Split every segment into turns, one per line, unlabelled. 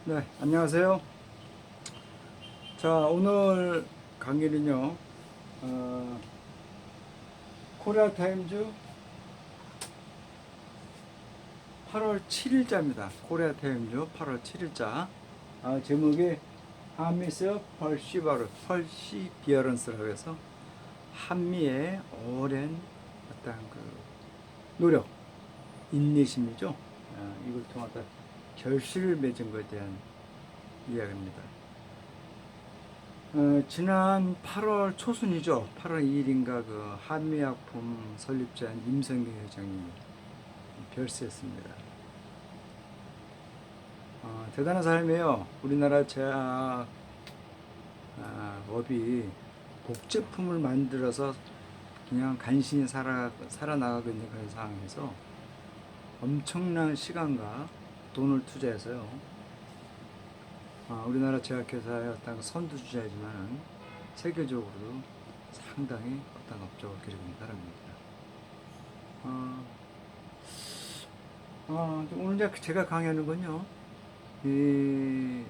네, 안녕하세요. 자, 오늘 강의는요, 어, 코리아 타임즈 8월 7일자입니다. 코리아 타임즈 8월 7일자. 제목이 한미스 펄시비어런스라고 해서 한미의 오랜 어떤 그 노력, 인내심이죠. 이걸 통해서 결실을 맺은 것에 대한 이야기입니다. 지난 8월 초순이죠. 8월 2일인가 그 한미약품 설립자인 임성기 회장이 별세했습니다. 대단한 사람이에요. 우리나라 제약 업이 복제품을 만들어서 그냥 간신히 살아나가고 있는 그런 상황에서 엄청난 시간과 돈을 투자해서요. 우리나라 제약회사의 어떤 선두주자이지만 세계적으로도 상당히 어떤 업적을 기르고 있는 사람입니다. 오늘 제가 강의하는 건요, 이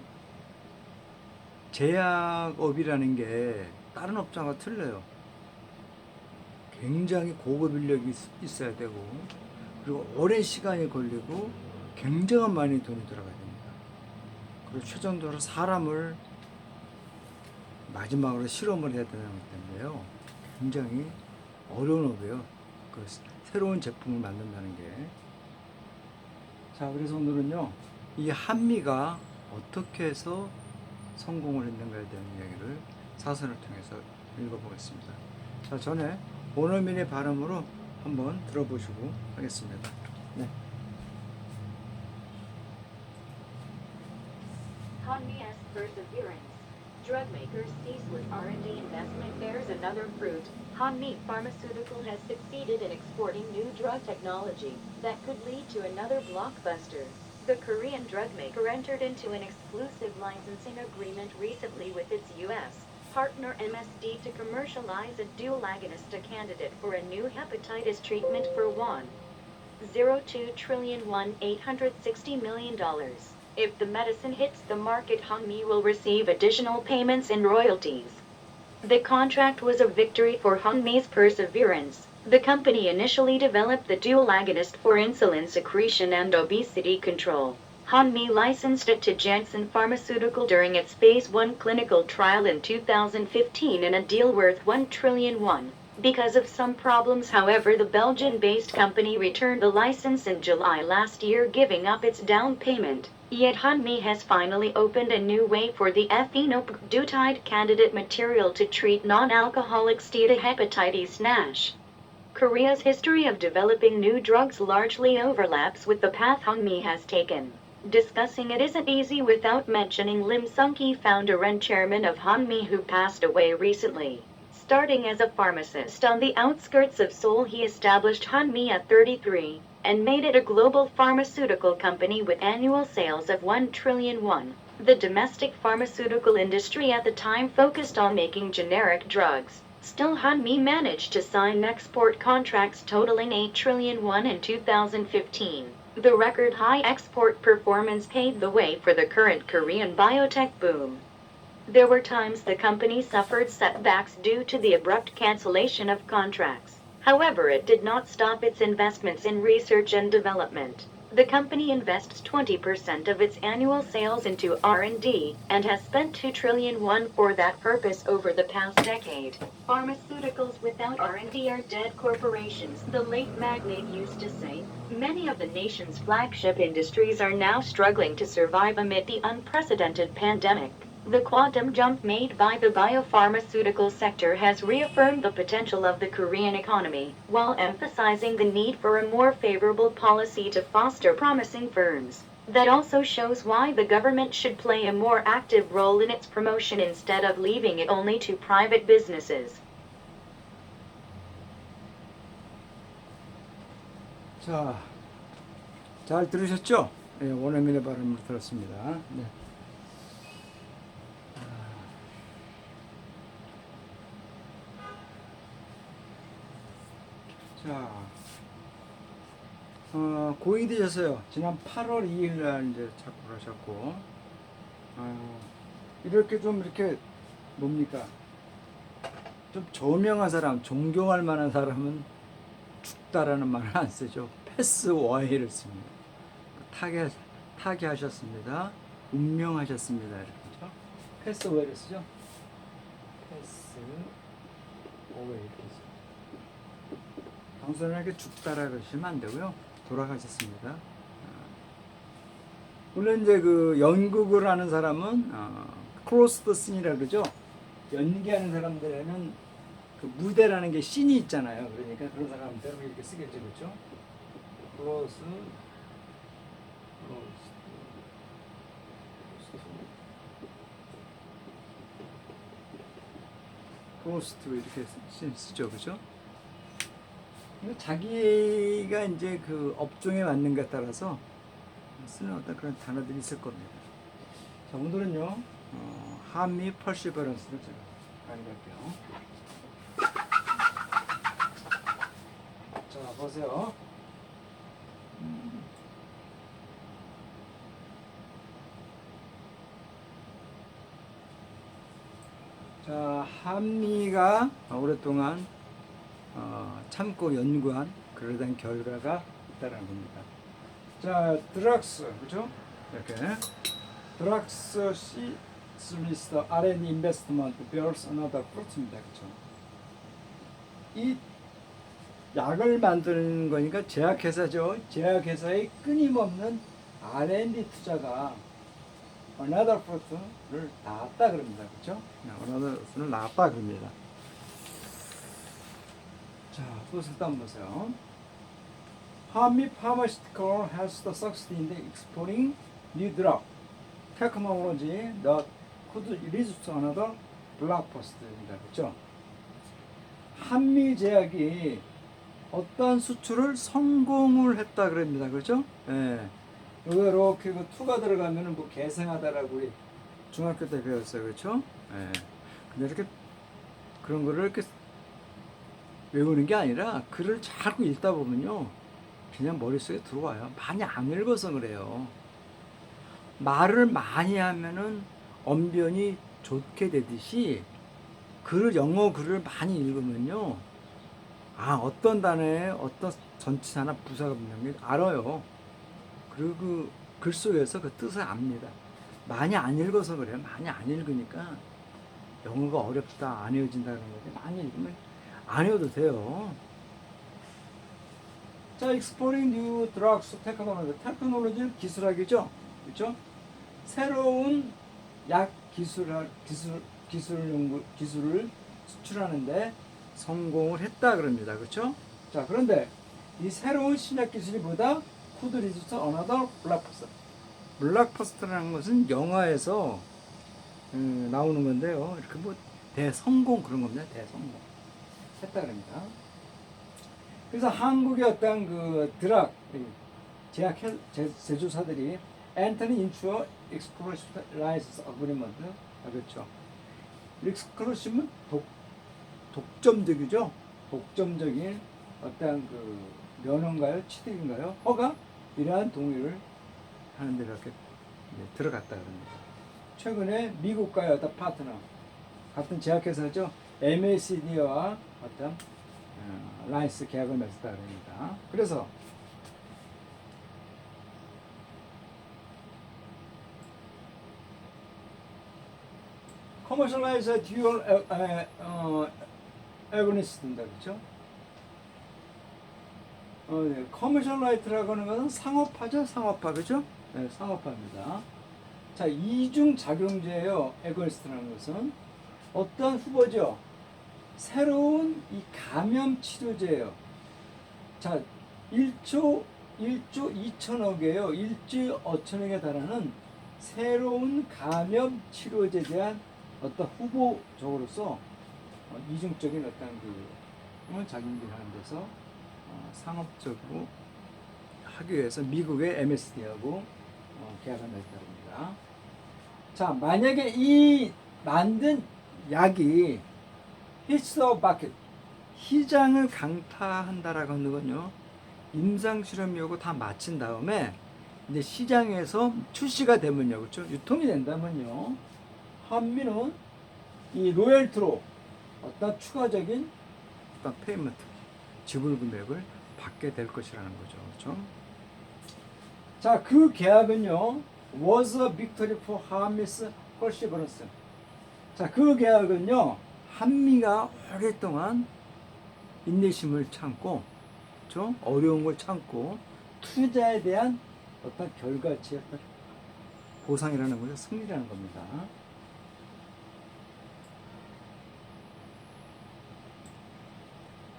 제약업이라는 게 다른 업종과 틀려요. 굉장히 고급 인력이 있어야 되고, 그리고 오랜 시간이 걸리고, 굉장히 많이 돈이 들어가야 됩니다. 그리고 최종적으로 사람을 마지막으로 실험을 해야 되는 것 때문에요. 굉장히 어려운 업이에요. 그 새로운 제품을 만든다는 게. 자, 그래서 오늘은요, 이 한미가 어떻게 해서 성공을 했는가에 대한 이야기를 사선을 통해서 읽어보겠습니다. 자, 전에 원어민의 발음으로 한번 들어보시고 하겠습니다. 네.
Hanmi's perseverance. Drug makers' ceaseless R&D investment bears another fruit. Hanmi Pharmaceutical has succeeded in exporting new drug technology that could lead to another blockbuster. The Korean drug maker entered into an exclusive licensing agreement recently with its U.S. partner MSD to commercialize a dual agonist candidate for a new hepatitis treatment for $1.02 trillion $860 million. If the medicine hits the market, Hanmi will receive additional payments and royalties. The contract was a victory for Hanmi's perseverance. The company initially developed the dual agonist for insulin secretion and obesity control. Hanmi licensed it to Janssen Pharmaceutical during its phase 1 clinical trial in 2015 in a deal worth $1 trillion. Because of some problems, however, the Belgian-based company returned the license in July last year, giving up its down payment. Yet Hanmi has finally opened a new way for the phenylbutyrate candidate material to treat non-alcoholic steatohepatitis NASH. Korea's history of developing new drugs largely overlaps with the path Hanmi has taken. Discussing it isn't easy without mentioning Lim Sung-ki, founder and chairman of Hanmi, who passed away recently. Starting as a pharmacist on the outskirts of Seoul, he established Hanmi at 33 and made it a global pharmaceutical company with annual sales of $1 trillion. The domestic pharmaceutical industry at the time focused on making generic drugs. Still, Hanmi managed to sign export contracts totaling $8 trillion in 2015. The record high export performance paved the way for the current Korean biotech boom. There were times the company suffered setbacks due to the abrupt cancellation of contracts. However, it did not stop its investments in research and development. The company invests 20% of its annual sales into R&D and has spent $2 trillion for that purpose over the past decade. Pharmaceuticals without R&D are dead corporations, the late magnate used to say. Many of the nation's flagship industries are now struggling to survive amid the unprecedented pandemic. The quantum jump made by the biopharmaceutical sector has reaffirmed the potential of the Korean economy, while emphasizing the need for a more favorable policy to foster promising firms. That also shows why the government should play a more active role in its promotion instead of leaving it only to private businesses.
자, 잘 들으셨죠? 네, 원어민의 발음을 들었습니다. 네. 자, 고인이 되셨어요. 지난 8월 2일 날 이제 착고를 하셨고, 이렇게 좀 이렇게 뭡니까? 좀 저명한 사람, 존경할 만한 사람은 죽다라는 말을 안 쓰죠. 패스 어웨이를 씁니다. 타계하셨습니다. 운명하셨습니다. 이렇게 죠 패스 어웨이를 쓰죠. 패스 어웨이 이렇게 쓰죠. 당선하게 죽다라 그러시면 안 되고요. 돌아가셨습니다. 물론 이제 그 연극을 하는 사람은 크로스 더 씬이라 그러죠. 연기하는 사람들에는 그 무대라는 게 씬이 있잖아요. 그러니까 그런 사람들은 이렇게 쓰겠죠, 그렇죠? 크로스 크로스트 이렇게 쓰죠, 그죠? 자기가 이제 그 업종에 맞는 것에 따라서 쓰는 어떤 그런 단어들이 있을 겁니다. 자, 오늘은요, 한미 퍼시버런스를 제가 강의할게요. 자, 보세요. 자, 한미가 오랫동안 참고 연구한 그러한 결과가 있다는 겁니다. 자, 드럭스, 그죠? 이렇게 드럭스 C with R&D investment bears another fruit입니다, 그죠? 이 약을 만드는 거니까 제약회사죠. 제약회사의 끊임없는 R&D 투자가 another fruit를 낳았다 그럽니다, 그죠? another fruit을 낳았다 그럽니다. 자, 또 일단 보세요. Hanmi Pharmaceutical has succeeded in exporting new drug technology that could lead to another blockbuster입니다. 그렇죠? 한미제약이 어떤 수출을 성공을 했다 그럽니다. 그렇죠? 예. 이렇게 그 투가 들어가면은 뭐 계승하다라고 우리 중학교 때 배웠어요. 그렇죠? 예. 근데 이렇게 그런 거를 이렇게 외우는 게 아니라 글을 자꾸 읽다 보면요. 그냥 머릿속에 들어와요. 많이 안 읽어서 그래요. 말을 많이 하면은 언변이 좋게 되듯이 영어 글을 많이 읽으면요. 어떤 단어에 어떤 전치사나 부사가 붙는 게 알아요. 그리고 그 글 속에서 그 뜻을 압니다. 많이 안 읽어서 그래요. 많이 안 읽으니까 영어가 어렵다, 안 외워진다는 거지. 많이 읽으면 안 외워도 돼요. 자, exploring new drugs technology. 테크놀로지는 기술학이죠. 그렇죠? 새로운 약 기술을 수출하는데 성공을 했다 그럽니다. 그렇죠? 자, 그런데 이 새로운 신약 기술이 보다 could lead to another blockbuster. 블록버스터라는 것은 영화에서 나오는 건데요. 이렇게 뭐 대성공 그런 겁니다. 대성공 했다 그럽니다. 그래서 한국의 어떤 그 드락 제약 제조사들이 엔터니 인추어 익스클루시브 라이센스 어그리먼트 그렇죠. 익스클루시브는 독점적이죠. 독점적인 어떤 그 면허인가요, 취득인가요, 허가 이러한 동의를 하는데 이렇게 들어갔다 그럽니다. 최근에 미국과의 어떤 파트너 같은 제약회사죠. MACD와 어떤 라이스 계약을 맺었다 그럽니다. 그래서 커머셜라이즈 듀얼 애고니스트입니다. 그렇죠? 커머셜라이트라고 하는 것은 상업화죠. 상업화. 그죠? 네, 상업화입니다. 자, 이중 작용제예요. 애고니스트라는 것은 어떤 후보죠? 새로운 이 감염 치료제예요. 자, 1조 2천억이에요. 1조 5천억에 달하는 새로운 감염 치료제에 대한 어떤 후보적으로서 이중적인 어떤 그 작용을 하는 데서 상업적으로 하기 위해서 미국의 MSD하고 계약을 맺었다고 합니다. 자, 만약에 이 만든 약이 hits the market, 시장을 강타한다라고 하는 건요, 임상 실험이고 다 마친 다음에 이제 시장에서 출시가 되면요, 그렇죠? 유통이 된다면요, 한미는 이 로열티로 어떤 추가적인 어떤 페이먼트, 지불 금액을 받게 될 것이라는 거죠, 그렇죠? 자, 그 계약은요, was a victory for 한미스 퍼시버런스. 자, 그 계약은요, 한미가 오랫동안 인내심을 참고, 그렇죠? 어려운 걸 참고 투자에 대한 어떤 결과치의 어떤 보상이라는 거죠. 승리라는 겁니다.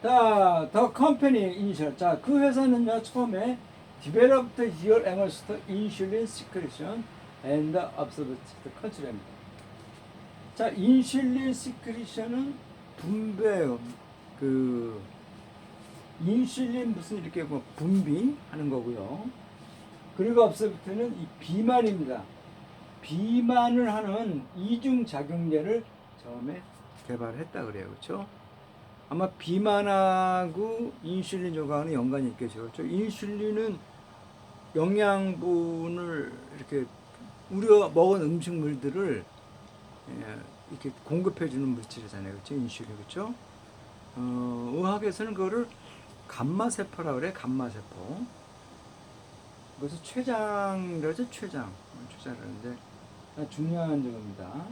자, the company initial. 자, 그 회사는요, 처음에 developed your analyst insulin secretion and observed the control입니다. 자, 인슐린 시크리션은 분배예요. 그 인슐린 무슨 이렇게 뭐 분비하는 거고요. 그리고 업서비트는 이 비만입니다. 비만을 하는 이중 작용제를 처음에 개발했다 그래요, 그렇죠? 아마 비만하고 인슐린 저하고는 연관이 있겠죠, 그렇죠? 인슐린은 영양분을 이렇게 우리가 먹은 음식물들을 이렇게 공급해주는 물질이잖아요, 그렇죠? 인슐린, 그렇죠? 의학에서는 그거를 감마세포라 그래, 감마세포. 그래서 췌장이라죠, 췌장이라는데 중요한 점입니다.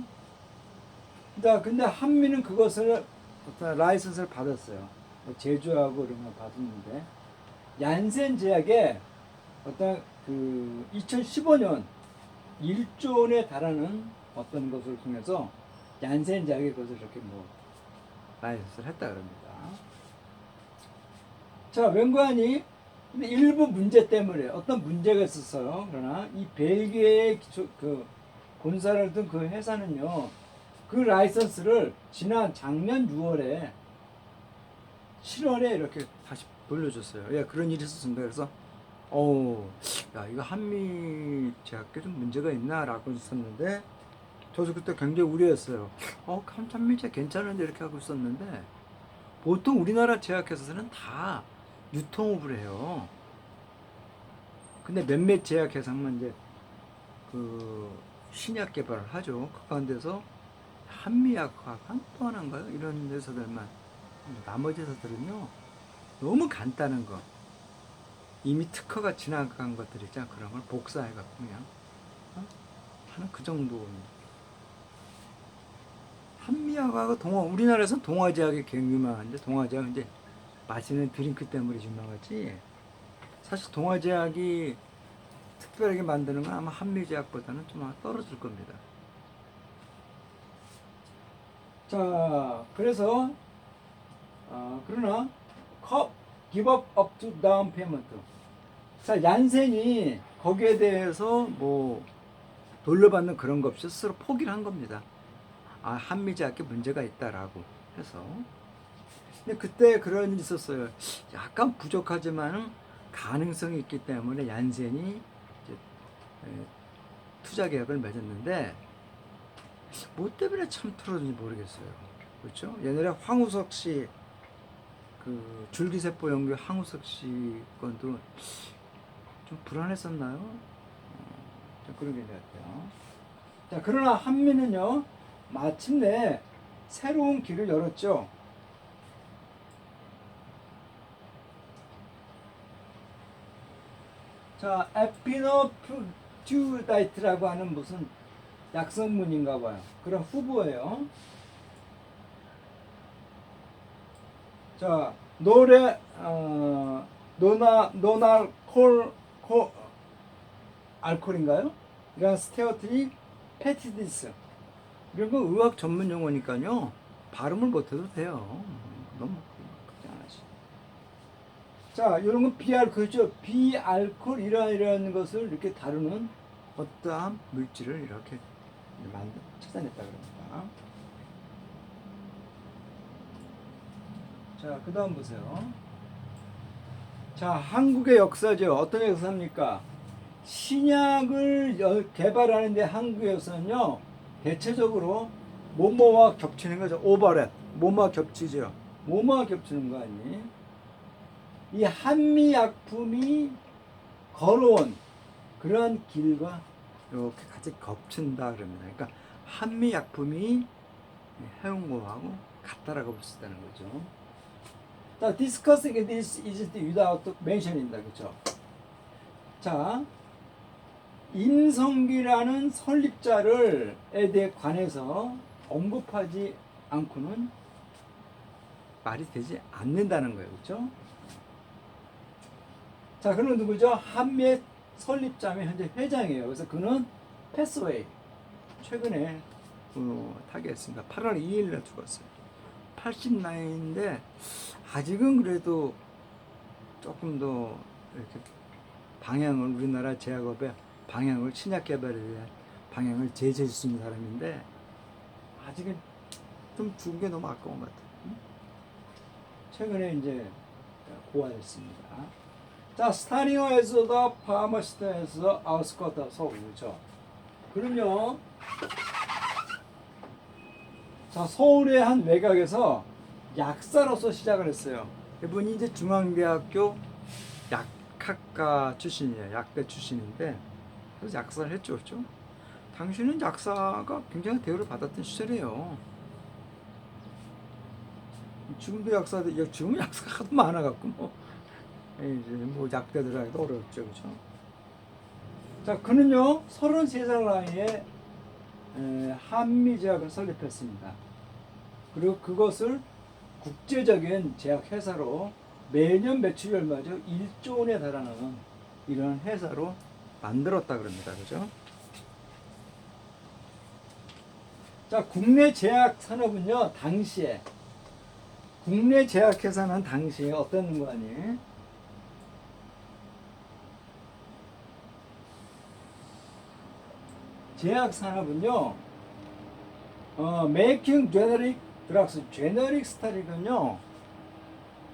자, 근데 한미는 그것을 어떤 라이선스를 받았어요. 제조하고 이런 걸 받았는데, 얀센 제약에 어떤 그 2015년 1조 원에 달하는 어떤 것을 통해서 얀센 제약에 그것을 이렇게 뭐 라이선스를 했다 그럽니다. 자, 웬관이 일부 문제 때문에 어떤 문제가 있었어요. 그러나 이 벨기에의 그 본사를 둔 그 회사는요, 그 라이선스를 지난 작년 6월에 7월에 이렇게 다시 돌려줬어요. 야, 그런 일이 있었습니다. 그래서 야, 이거 한미 제약계 좀 문제가 있나라고 있었는데, 저도 그때 굉장히 우려했어요. 한미 제약 괜찮은데 이렇게 하고 있었는데, 보통 우리나라 제약회사에서는 다 유통업을 해요. 근데 몇몇 제약회사만 이제 그 신약 개발을 하죠. 그 가운데서 한미약화가 또 하나인가요? 이런 회사들만. 나머지 회사들은요, 너무 간단한 거, 이미 특허가 지나간 것들 있잖아. 그런 걸 복사해갖고 그냥 하는 그 정도입니다. 한미약화가 우리나라에서는 동아제약이 굉장히 유명한데, 동아제약은 이제 마시는 드링크 때문에 유명하지, 사실 동아제약이 특별하게 만드는 건 아마 한미제약보다는 좀 떨어질 겁니다. 자, 그래서 그러나 give up to down payment. 자, 얀센이 거기에 대해서 뭐 돌려받는 그런 거 없이 스스로 포기를 한 겁니다. 한미제약에 문제가 있다라고 해서. 근데 그때 그런 일이 있었어요. 약간 부족하지만은 가능성이 있기 때문에 얀센이 이제 투자 계약을 맺었는데, 뭐 때문에 참 틀어졌는지 모르겠어요. 그렇죠? 옛날에 황우석 씨, 그 줄기세포 연구 황우석 씨 건도 좀 불안했었나요? 좀 그런 게 같아요. 자, 그러나 한미는요, 마침내 새로운 길을 열었죠. 자, 에피노프튜다이트라고 하는 무슨 약성문인가 봐요. 그런 후보예요. 자, 알콜인가요? 이런 스테어트리 페티디스. 이런 거 의학 전문 용어니까요, 발음을 못해도 돼요. 너무 걱정 안 하시죠. 자, 이런 건 비알코올이죠. 비알코올 이런 것을 이렇게 다루는 어떠한 물질을 이렇게 찾아냈다 그럽니다. 자, 그 다음 보세요. 자, 한국의 역사죠. 어떤 역사입니까? 신약을 개발하는데 한국에서는요, 대체적으로 뭐뭐와 겹치는 거죠. 오버랩. 뭐뭐와 겹치죠. 뭐뭐와 겹치는 거 아니? 이 한미약품이 걸어온 그러한 길과 이렇게 같이 겹친다 그럽니다. 그러니까 한미 약품이 해온 거하고 같다라고 볼 수 있다는 거죠. 자, discussing this is without mentioning다, 그렇죠? 자, 임성기라는 설립자를에 대해 관해서 언급하지 않고는 말이 되지 않는다는 거예요, 그렇죠? 자, 그는 누구죠? 한미의 설립자면 현재 회장이에요. 그래서 그는 패스웨이 최근에 타계했습니다. 8월 2일에 죽었어요. 80나이인데 아직은 그래도 조금 더 이렇게 방향을 우리나라 제약업의 방향을 신약 개발에 대한 방향을 제시할 수 있는 사람인데 아직은 좀 죽은 게 너무 아까운 것 같아요. 최근에 이제 고아했습니다. 자, 스타링어에서도 파머시터에서 아우스커터 서울이죠. 그럼요. 자, 서울의 한 외곽에서 약사로서 시작을 했어요. 이분이 이제 중앙대학교 약학과 출신이에요. 약대 출신인데 그래서 약사를 했죠, 그렇죠? 당시는 약사가 굉장히 대우를 받았던 시절이에요. 지금도 약사들, 지금은 약사가 하도 많아갖고 이제 약대 들어가기도 어렵죠, 그렇죠? 자, 그는요 33살 나이에 한미제약을 설립했습니다. 그리고 그것을 국제적인 제약 회사로 매년 매출이 얼마죠? 1조 원에 달하는 이런 회사로 만들었다 그럽니다. 그죠? 자, 국내 제약 산업은요, 당시에 국내 제약 회사는 당시에 어떤 거 아니에요? 제약 산업은요, 메이킹 제너릭 드락스, 제너릭 스타일은요,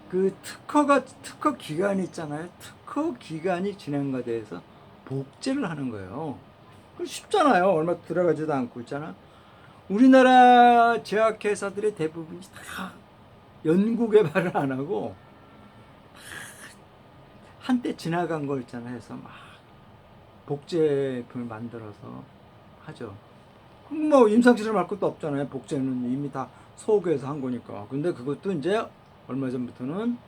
그 특허 기간이 있잖아요. 특허 기간이 지난 것에 대해서 복제를 하는 거예요. 그 쉽잖아요. 얼마 들어가지도 않고 있잖아. 우리나라 제약회사들의 대부분이 다 연구 개발을 안 하고 한때 지나간 거 있잖아 해서 막 복제품을 만들어서 하죠. 뭐 임상시설 말 것도 없잖아요. 복제는 이미 다 소개해서 한 거니까. 근데 그것도 이제 얼마 전부터는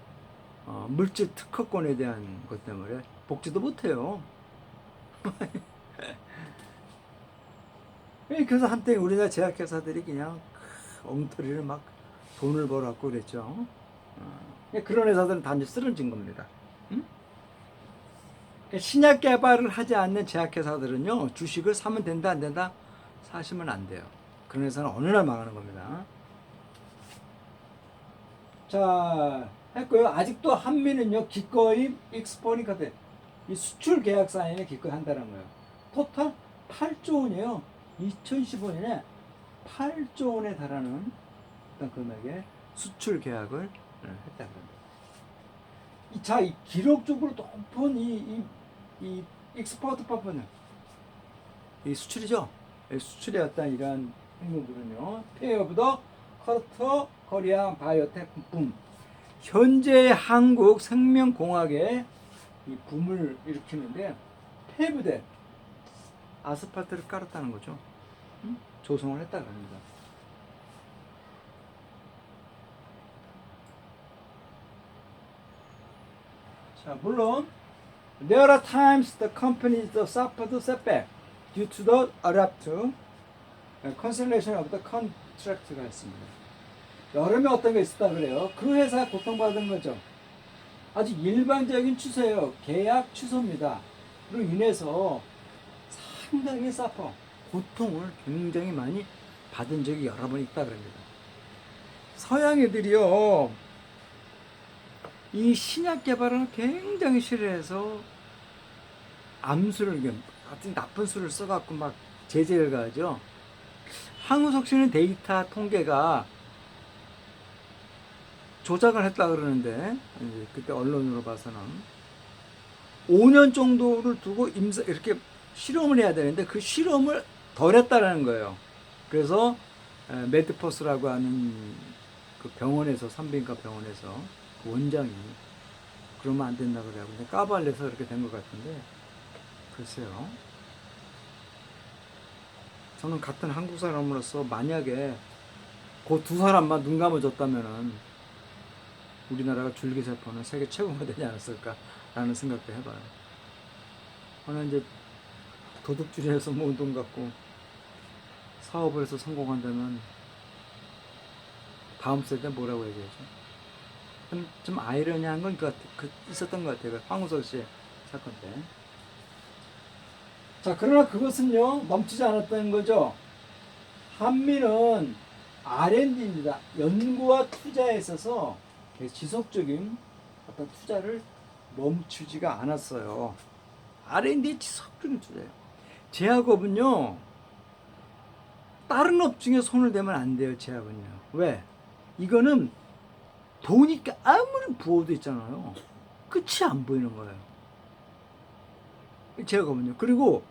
물질 특허권에 대한 것 때문에 복제도 못해요. 그래서 한때 우리나라 제약회사들이 그냥 엉터리를 막 돈을 벌었고 그랬죠. 그런 회사들은 단지 쓰러진 겁니다. 응? 신약 개발을 하지 않는 제약회사들은요, 주식을 사면 된다, 안 된다? 사시면 안 돼요. 그런 회사는 어느 날 망하는 겁니다. 자, 했고요. 아직도 한미는요, 기꺼이 익스포니카드, 이 수출 계약 사인에 기꺼이 한다는 거예요. 토탈 8조 원이에요. 2015년에 8조 원에 달하는 어떤 금액의 수출 계약을 했다 그럽니다. 자, 이 기록적으로 높은 이 익스포트 퍼포먼스, 이 수출이죠. 수출의 어떤 이러한 행동들은요, 페이오브 커터 코리안 바이오텍 붐, 현재 한국 생명공학의 이 붐을 일으키는데 폐부된 아스팔트를 깔았다는 거죠. 조성을 했다고 합니다. 자, 물론 there are times the company suffered setback due to the abrupt cancellation of the contract가 있습니다. 여름에 어떤 게 있었다 그래요. 그 회사 고통받은 거죠. 아주 일반적인 추세예요. 계약 취소입니다. 그로 인해서 상당히 사퍼, 고통을 굉장히 많이 받은 적이 여러 번 있다 그럽니다. 서양 애들이요, 이 신약 개발을 굉장히 싫어해서 암수를, 같은 나쁜 수를 써갖고 막 제재를 가하죠. 항우석씨는 데이터 통계가 조작을 했다 그러는데, 그때 언론으로 봐서는 5년 정도를 두고 이렇게 실험을 해야 되는데 그 실험을 덜 했다라는 거예요. 그래서 메드포스라고 하는 그 병원에서, 산부인과 병원에서 그 원장이 그러면 안 된다 그래요. 근데 까발려서 그렇게 된 것 같은데, 글쎄요. 저는 같은 한국 사람으로서 만약에 그 두 사람만 눈 감아줬다면은 우리나라가 줄기세포는 세계 최고가 되지 않았을까라는 생각도 해봐요. 하나 이제 도둑질해서 모은 돈 갖고 사업을 해서 성공한다면 다음 세대 뭐라고 얘기하죠? 좀 아이러니한 건 있었던 것 같아요. 황우석 씨의 사건 때. 자, 그러나 그것은요, 멈추지 않았다는 거죠. 한미는 R&D입니다. 연구와 투자에 있어서 지속적인 어떤 투자를 멈추지가 않았어요. R&D에 지속적인 투자예요. 제약업은요, 다른 업 중에 손을 대면 안 돼요, 제약은요. 왜? 이거는 돈이 아무리 부어도 있잖아요. 끝이 안 보이는 거예요. 제약업은요. 그리고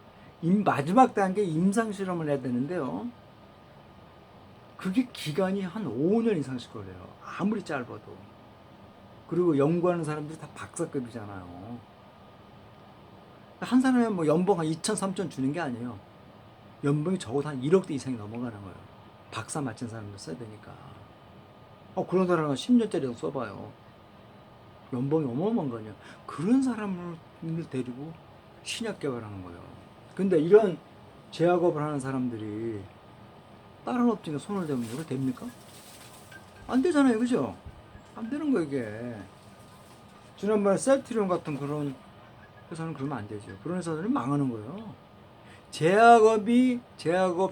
마지막 단계 임상 실험을 해야 되는데요. 그게 기간이 한 5년 이상씩 걸려요. 아무리 짧아도. 그리고 연구하는 사람들이 다 박사급이잖아요. 한 사람이 뭐 연봉 한 2천, 3천 주는 게 아니에요. 연봉이 적어도 한 1억대 이상이 넘어가는 거예요. 박사 맞힌 사람들 써야 되니까. 그런 사람은 10년짜리 써봐요. 연봉이 어마어마한 거 아니야. 그런 사람을 데리고 신약 개발하는 거예요. 근데 이런 제약업을 하는 사람들이 다른 업종에 손을 대면 이거 됩니까? 안 되잖아요. 그죠? 안 되는 거 이게. 지난번에 셀트리온 같은 그런 회사는 그러면 안 되죠. 그런 회사들은 망하는 거예요.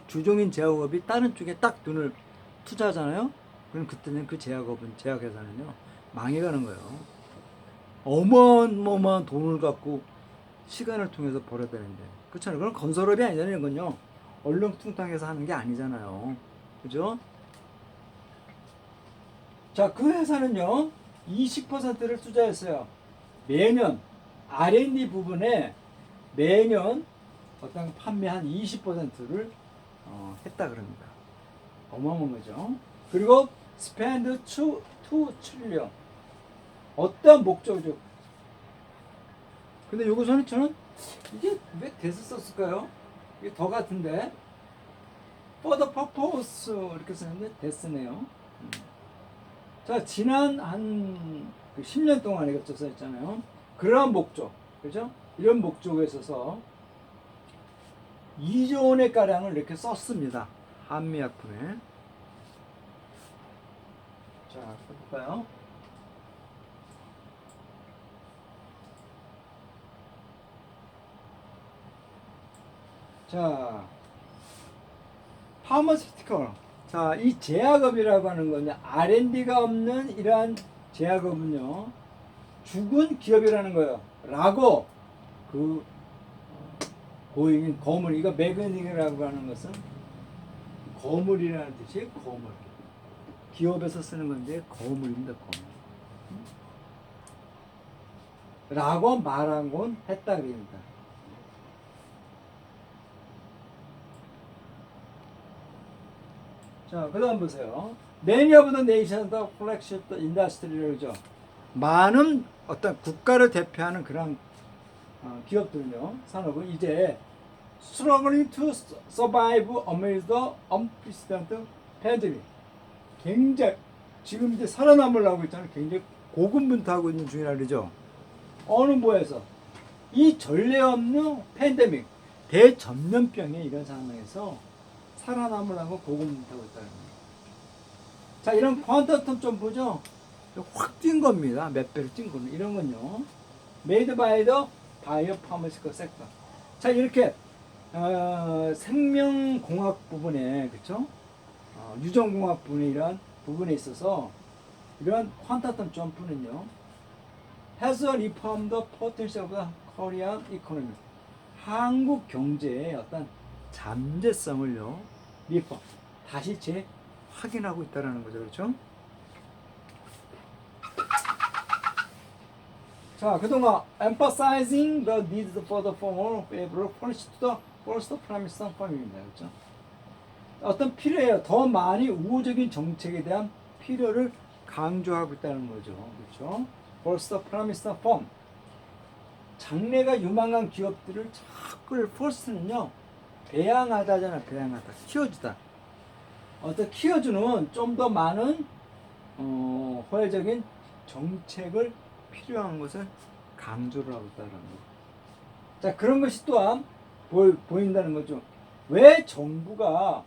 주종인 제약업이 다른 쪽에 딱 돈을 투자하잖아요. 그럼 그때는 그 제약회사는요, 망해가는 거예요. 어마어마한 돈을 갖고 시간을 통해서 벌어야 되는데. 그렇잖아요. 그건 건설업이 아니잖아요. 이건요. 얼렁뚱땅해서 하는 게 아니잖아요. 그죠? 자, 그 회사는요, 20%를 투자했어요. 매년, R&D 부분에 매년 어떤 판매한 20%를 했다 그럽니다. 어마어마한 거죠. 그리고 spend 2 trillion. 어떤 목적이죠? 근데 요거 저는 이게 왜 대서 썼을까요? 이게 더 같은데 for the purpose 이렇게 쓰는데 됐으네요. 자, 지난 한 10년 동안 이것도 써있잖아요. 그러한 목적, 그죠? 이런 목적에 있어서 2조 원의 가량을 이렇게 썼습니다. 한미약품에. 자, 해볼까요? 자, 파머시티컬. 자, 이 제약업이라고 하는 건요, R&D가 없는 이러한 제약업은요, 죽은 기업이라는 거예요. 라고, 고잉, 거물, 이거 매그닝이라고 하는 것은 거물이라는 뜻이에요, 거물. 기업에서 쓰는 건데, 거물입니다, 거물. 라고 말하곤 했다 그럽니다. 자, 그 다음 보세요. Many of the nations, the flagship industry를 그죠. 많은 어떤 국가를 대표하는 그런 기업들은요, 산업은 이제 struggling to survive amid the unprecedented pandemic. 굉장히 지금 이제 살아남으려고 있잖아요. 굉장히 고군분투하고 있는 중이라 그러죠. 어느 뭐에서 이 전례 없는 팬데믹, 대전염병의 이런 상황에서 살아남으려고 고군분투하고 있다는 거예요. 자, 이런 퀀텀 점프죠. 확 뛴 겁니다. 몇 배로 뛴 거는 이런 건요. Made by the biopharmaceutical sector. 자, 이렇게 생명공학 부분에, 그렇죠? 유전공학 부분에 이런 부분에 있어서 이런 퀀텀 점프는요, has reformed the potential of the Korean economy. 한국 경제의 어떤 잠재성을요, 리폼, 다시 확인하고 있다는 거죠. 그렇죠? 자, 그동안 emphasizing the need for the former favor furnished to the first premise firm입니다. 그렇죠? 어떤 필요해요. 더 많이 우호적인 정책에 대한 필요를 강조하고 있다는 거죠. 그렇죠? First premise firm. 장래가 유망한 기업들을 자꾸 포스트는요, 배양하다잖아. 배양하다, 키워주다. 어떤 키워주는 좀 더 많은 호혜적인 정책을 필요한 것을 강조를 하고 있다는 거. 자, 그런 것이 또한 보인다는 거죠. 왜 정부가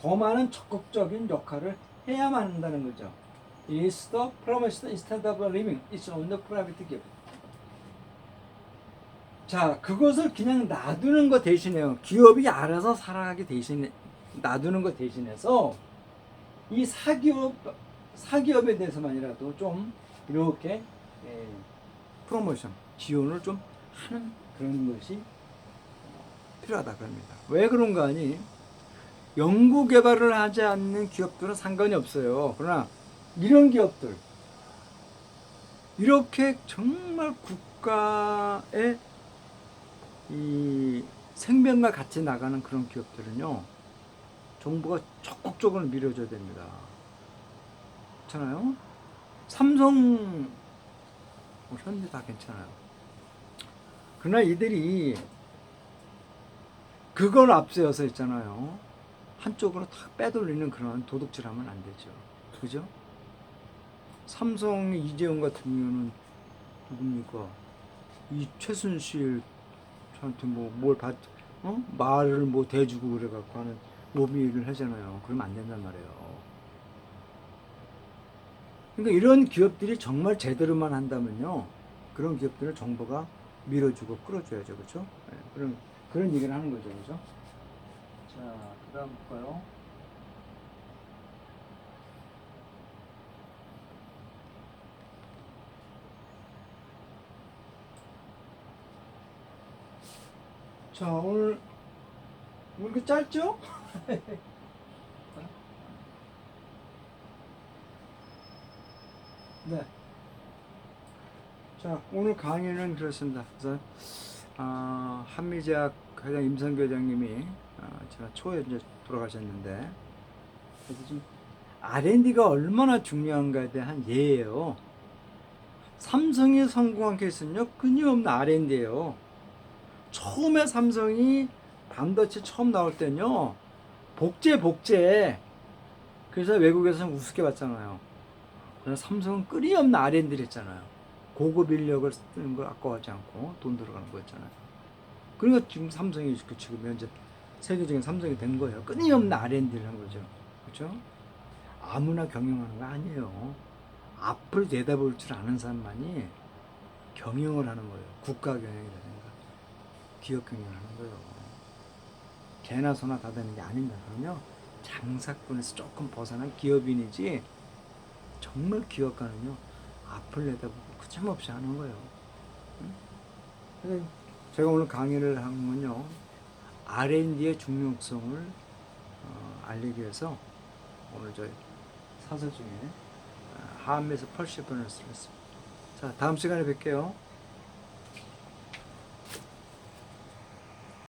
더 많은 적극적인 역할을 해야만 한다는 거죠. Is the promised instead of living is on the private gift. 자, 그것을 그냥 놔두는 것 대신에요. 기업이 알아서 살아가게 대신에 놔두는 것 대신해서 이 사기업에 대해서만이라도 좀 이렇게 프로모션, 지원을 좀 하는 그런 것이 필요하다 그럽니다. 왜 그런가 하니 연구 개발을 하지 않는 기업들은 상관이 없어요. 그러나 이런 기업들, 이렇게 정말 국가의 이 생명과 같이 나가는 그런 기업들은요, 정부가 적극적으로 밀어줘야 됩니다. 괜찮아요? 삼성, 현대 다 괜찮아요. 그러나 이들이 그걸 앞세워서 있잖아요. 한쪽으로 탁 빼돌리는 그런 도둑질하면 안 되죠. 그죠? 삼성 이재용 같은 경우는 누굽니까? 이 최순실 저한테 말을 뭐 대주고 그래갖고 하는 로비를 하잖아요. 그러면 안 된단 말이에요. 그러니까 이런 기업들이 정말 제대로만 한다면요, 그런 기업들을 정부가 밀어주고 끌어줘야죠, 그렇죠? 네, 그런 얘기를 하는 거죠, 그렇죠? 자, 그다음 볼까요? 자, 오늘 뭐 이렇게 짧죠? 네. 자, 오늘 강의는 그렇습니다. 그래서 한미재학 회장 임성규 회장님이 제가 초에 이제 돌아가셨는데, 그래서 좀 R&D가 얼마나 중요한가에 대한 예예요. 삼성이 성공한 케이스는요, 끊임없는 R&D예요. 처음에 삼성이 반도체 처음 나올 때는요, 복제. 그래서 외국에서는 우습게 봤잖아요. 그래서 삼성은 끊임없는 R&D를 했잖아요. 고급 인력을 쓰는 걸 아까워하지 않고 돈 들어가는 거였잖아요. 그러니까 지금 삼성이 지금 현재 세계적인 삼성이 된 거예요. 끊임없는 R&D를 한 거죠. 그렇죠? 아무나 경영하는 거 아니에요. 앞을 내다볼 줄 아는 사람만이 경영을 하는 거예요. 국가 경영이라든가 기업 경영을 하는 거예요. 개나 소나 다 되는 게 아닙니다. 그럼요, 장사꾼에서 조금 벗어난 기업인이지 정말 기업가는요, 앞을 내다보고 그침없이 하는 거예요. 응? 제가 오늘 강의를 한 건요, R&D의 중요성을 알리기 위해서 오늘 저희 사설 중에 한미에서 펄시버너스를 했습니다. 자, 다음 시간에 뵐게요.